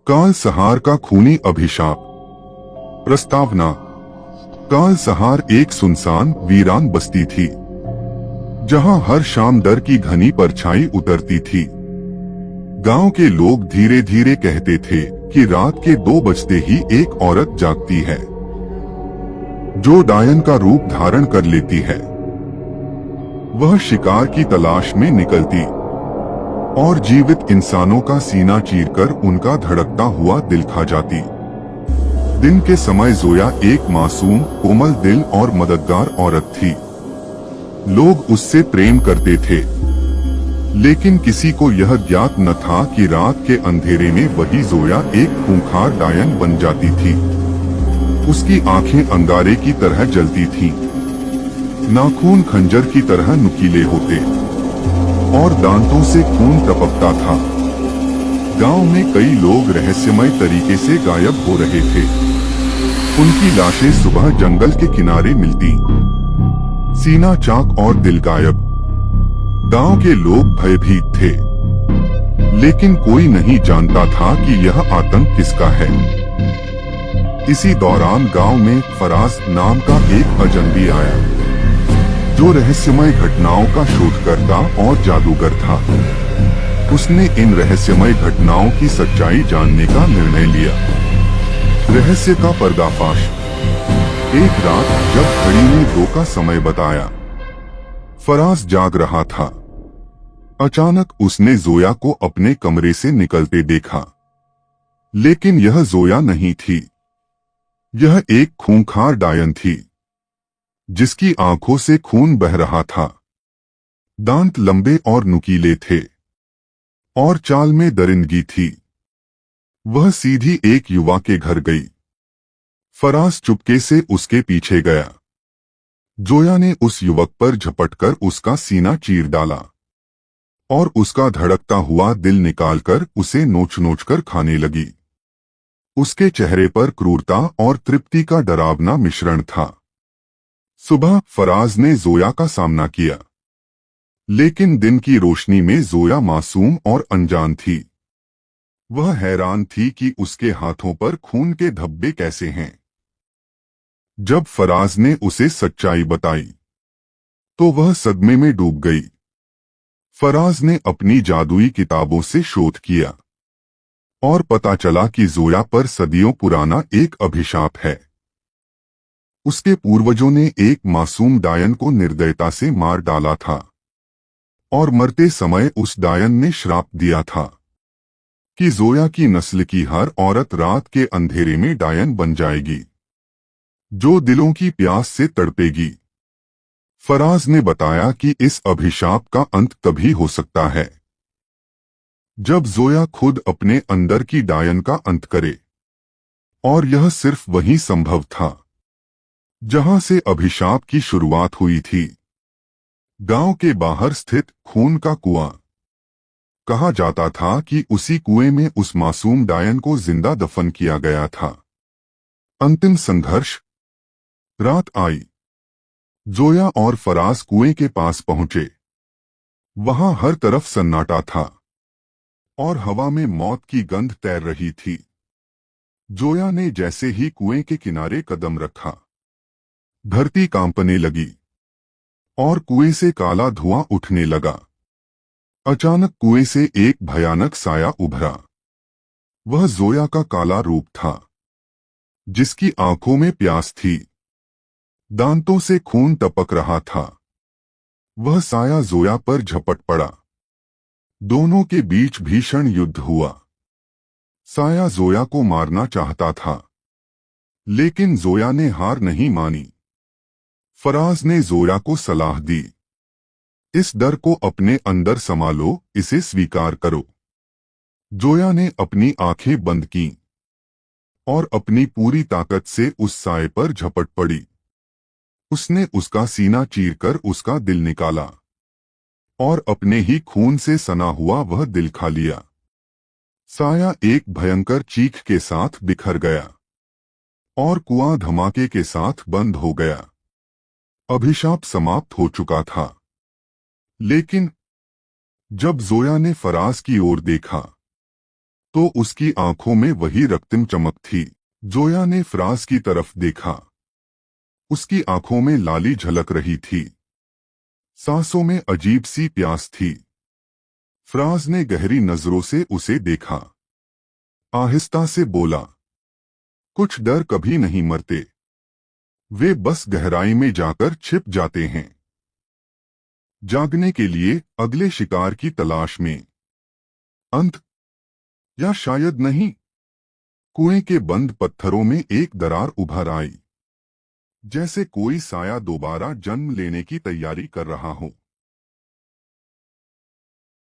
काल सहार का खूनी अभिशाप। प्रस्तावना। काल सहार एक सुनसान वीरान बस्ती थी, जहां हर शाम डर की घनी परछाई उतरती थी। गांव के लोग धीरे धीरे कहते थे कि रात के 2 बजते ही एक औरत जागती है, जो डायन का रूप धारण कर लेती है। वह शिकार की तलाश में निकलती और जीवित इंसानों का सीना चीरकर उनका धड़कता हुआ दिल खा जाती। दिन के समय जोया एक मासूम, कोमल दिल और मददगार औरत थी। लोग उससे प्रेम करते थे, लेकिन किसी को यह ज्ञात न था कि रात के अंधेरे में वही जोया एक खूंखार डायन बन जाती थी। उसकी आंखें अंगारे की तरह जलती थीं, नाखून खंजर की तरह नुकीले होते और दांतों से खून टपकता था। गांव में कई लोग रहस्यमय तरीके से गायब हो रहे थे। उनकी लाशें सुबह जंगल के किनारे मिलती, सीना चाक और दिल गायब। गांव के लोग भयभीत थे, लेकिन कोई नहीं जानता था कि यह आतंक किसका है। इसी दौरान गांव में फराज नाम का एक अजनबी आया, जो रहस्यमय घटनाओं का शोधकर्ता और जादूगर था। उसने इन रहस्यमय घटनाओं की सच्चाई जानने का निर्णय लिया। रहस्य का पर्दाफाश। एक रात जब घड़ी ने 2 का समय बताया, फराज जाग रहा था। अचानक उसने जोया को अपने कमरे से निकलते देखा, लेकिन यह जोया नहीं थी। यह एक खूंखार डायन थी, जिसकी आंखों से खून बह रहा था। दांत लंबे और नुकीले थे और चाल में दरिंदगी थी। वह सीधी एक युवा के घर गई। फराज चुपके से उसके पीछे गया। जोया ने उस युवक पर झपटकर उसका सीना चीर डाला और उसका धड़कता हुआ दिल निकालकर उसे नोच नोच कर खाने लगी। उसके चेहरे पर क्रूरता और तृप्ति का डरावना मिश्रण था। सुबह फराज ने जोया का सामना किया, लेकिन दिन की रोशनी में जोया मासूम और अनजान थी। वह हैरान थी कि उसके हाथों पर खून के धब्बे कैसे हैं। जब फराज ने उसे सच्चाई बताई, तो वह सदमे में डूब गई। फराज ने अपनी जादुई किताबों से शोध किया और पता चला कि जोया पर सदियों पुराना एक अभिशाप है। उसके पूर्वजों ने एक मासूम डायन को निर्दयता से मार डाला था और मरते समय उस डायन ने श्राप दिया था कि जोया की नस्ल की हर औरत रात के अंधेरे में डायन बन जाएगी, जो दिलों की प्यास से तड़पेगी। फराज ने बताया कि इस अभिशाप का अंत तभी हो सकता है जब जोया खुद अपने अंदर की डायन का अंत करे, और यह सिर्फ वही संभव था जहां से अभिशाप की शुरुआत हुई थी। गांव के बाहर स्थित खून का कुआं। कहा जाता था कि उसी कुएं में उस मासूम डायन को जिंदा दफन किया गया था। अंतिम संघर्ष। रात आई। जोया और फराज कुएं के पास पहुंचे। वहां हर तरफ सन्नाटा था और हवा में मौत की गंध तैर रही थी। जोया ने जैसे ही कुएं के किनारे कदम रखा, धरती कांपने लगी और कुएं से काला धुआं उठने लगा। अचानक कुएं से एक भयानक साया उभरा। वह जोया का काला रूप था, जिसकी आंखों में प्यास थी, दांतों से खून टपक रहा था। वह साया जोया पर झपट पड़ा। दोनों के बीच भीषण युद्ध हुआ। साया जोया को मारना चाहता था, लेकिन जोया ने हार नहीं मानी। फराज ने जोया को सलाह दी, इस डर को अपने अंदर संभालो, इसे स्वीकार करो। जोया ने अपनी आंखें बंद कीं और अपनी पूरी ताकत से उस साए पर झपट पड़ी। उसने उसका सीना चीरकर उसका दिल निकाला और अपने ही खून से सना हुआ वह दिल खा लिया। साया एक भयंकर चीख के साथ बिखर गया और कुआं धमाके के साथ बंद हो गया। अभिशाप समाप्त हो चुका था। लेकिन जब जोया ने फराज की ओर देखा, तो उसकी आंखों में वही रक्तिम चमक थी। जोया ने फ्राज की तरफ देखा। उसकी आंखों में लाली झलक रही थी, सांसों में अजीब सी प्यास थी। फ्राज ने गहरी नजरों से उसे देखा, आहिस्ता से बोला, कुछ डर कभी नहीं मरते, वे बस गहराई में जाकर छिप जाते हैं, जागने के लिए, अगले शिकार की तलाश में। अंत, या शायद नहीं। कुएं के बंद पत्थरों में एक दरार उभर आई, जैसे कोई साया दोबारा जन्म लेने की तैयारी कर रहा हो।